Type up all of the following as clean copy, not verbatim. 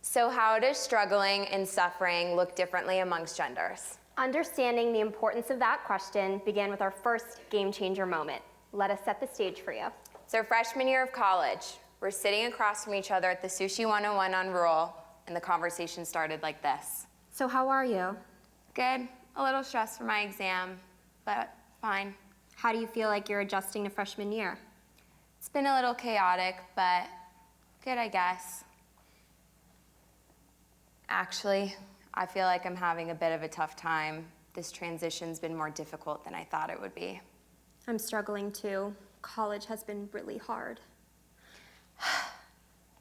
So how does struggling and suffering look differently amongst genders? Understanding the importance of that question began with our first game changer moment. Let us set the stage for you. It's our freshman year of college. We're sitting across from each other at the Sushi 101 on Rural, and the conversation started like this. So how are you? Good. A little stressed for my exam, but fine. How do you feel like you're adjusting to freshman year? It's been a little chaotic, but good, I guess. Actually, I feel like I'm having a bit of a tough time. This transition's been more difficult than I thought it would be. I'm struggling too. College has been really hard.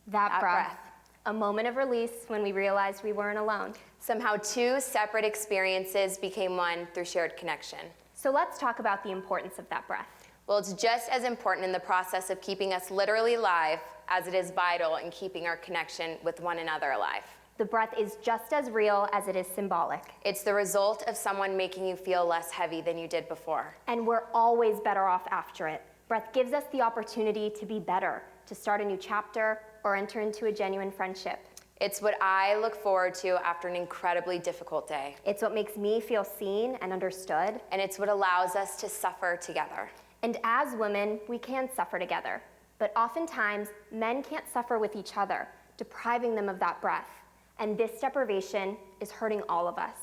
That breath. A moment of release when we realized we weren't alone. Somehow two separate experiences became one through shared connection. So let's talk about the importance of that breath. Well, it's just as important in the process of keeping us literally alive as it is vital in keeping our connection with one another alive. The breath is just as real as it is symbolic. It's the result of someone making you feel less heavy than you did before. And we're always better off after it. Breath gives us the opportunity to be better, to start a new chapter, or enter into a genuine friendship. It's what I look forward to after an incredibly difficult day. It's what makes me feel seen and understood. And it's what allows us to suffer together. And as women, we can suffer together. But oftentimes, men can't suffer with each other, depriving them of that breath. And this deprivation is hurting all of us.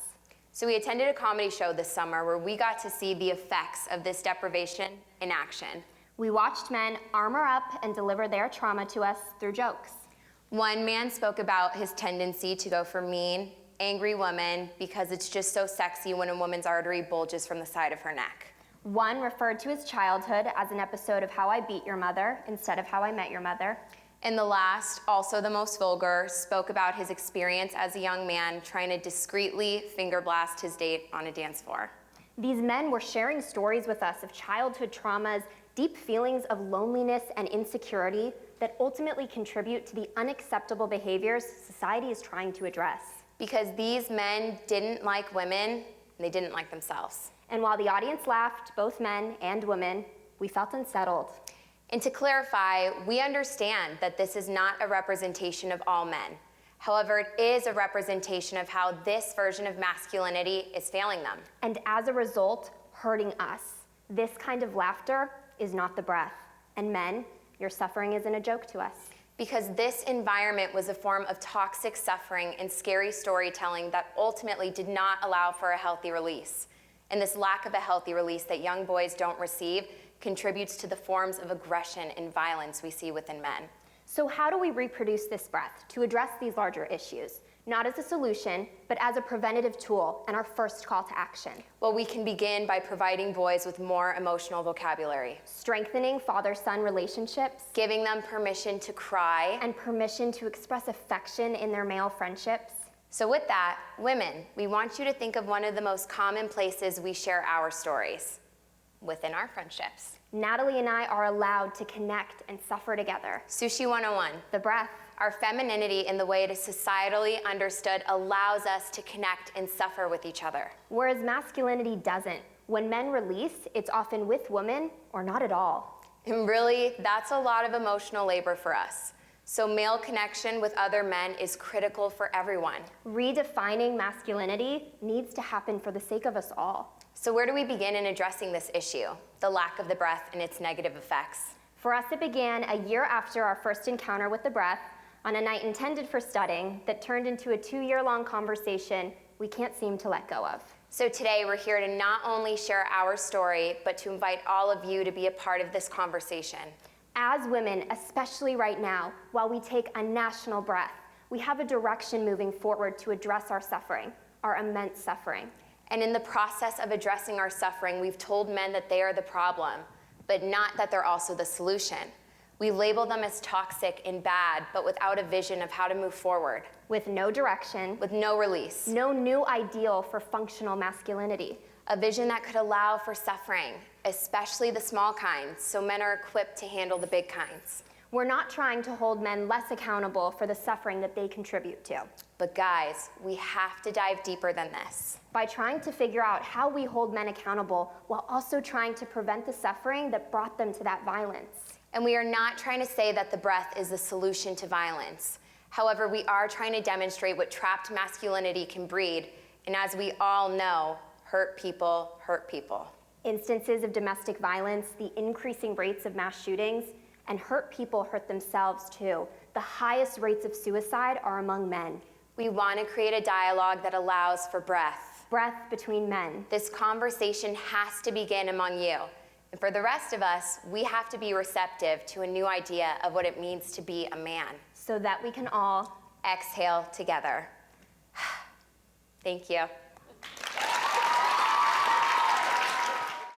So we attended a comedy show this summer where we got to see the effects of this deprivation in action. We watched men armor up and deliver their trauma to us through jokes. One man spoke about his tendency to go for mean, angry women because it's just so sexy when a woman's artery bulges from the side of her neck. One referred to his childhood as an episode of How I Beat Your Mother instead of How I Met Your Mother. And the last, also the most vulgar, spoke about his experience as a young man trying to discreetly finger blast his date on a dance floor. These men were sharing stories with us of childhood traumas, deep feelings of loneliness and insecurity that ultimately contribute to the unacceptable behaviors society is trying to address. Because these men didn't like women, and they didn't like themselves. And while the audience laughed, both men and women, we felt unsettled. And to clarify, we understand that this is not a representation of all men. However, it is a representation of how this version of masculinity is failing them. And as a result, hurting us. This kind of laughter is not the breath. And men, your suffering isn't a joke to us. Because this environment was a form of toxic suffering and scary storytelling that ultimately did not allow for a healthy release. And this lack of a healthy release that young boys don't receive contributes to the forms of aggression and violence we see within men. So how do we reproduce this breath to address these larger issues? Not as a solution, but as a preventative tool and our first call to action. Well, we can begin by providing boys with more emotional vocabulary. Strengthening father-son relationships. Giving them permission to cry. And permission to express affection in their male friendships. So with that, women, we want you to think of one of the most common places we share our stories. Within our friendships. Natalie and I are allowed to connect and suffer together. Sushi 101. The breath. Our femininity in the way it is societally understood allows us to connect and suffer with each other. Whereas masculinity doesn't. When men release, it's often with women or not at all. And really, that's a lot of emotional labor for us. So male connection with other men is critical for everyone. Redefining masculinity needs to happen for the sake of us all. So where do we begin in addressing this issue, the lack of the breath and its negative effects? For us, it began a year after our first encounter with the breath on a night intended for studying that turned into a 2-year-long conversation we can't seem to let go of. So today we're here to not only share our story, but to invite all of you to be a part of this conversation. As women, especially right now, while we take a national breath, we have a direction moving forward to address our suffering, our immense suffering. And in the process of addressing our suffering, we've told men that they are the problem, but not that they're also the solution. We label them as toxic and bad, but without a vision of how to move forward. With no direction. With no release. No new ideal for functional masculinity. A vision that could allow for suffering, especially the small kinds, so men are equipped to handle the big kinds. We're not trying to hold men less accountable for the suffering that they contribute to. But guys, we have to dive deeper than this. By trying to figure out how we hold men accountable while also trying to prevent the suffering that brought them to that violence. And we are not trying to say that the breath is the solution to violence. However, we are trying to demonstrate what trapped masculinity can breed, and as we all know, hurt people hurt people. Instances of domestic violence, the increasing rates of mass shootings, and hurt people hurt themselves too. The highest rates of suicide are among men. We want to create a dialogue that allows for breath. Breath between men. This conversation has to begin among you. And for the rest of us, we have to be receptive to a new idea of what it means to be a man. So that we can all Exhale together. Thank you.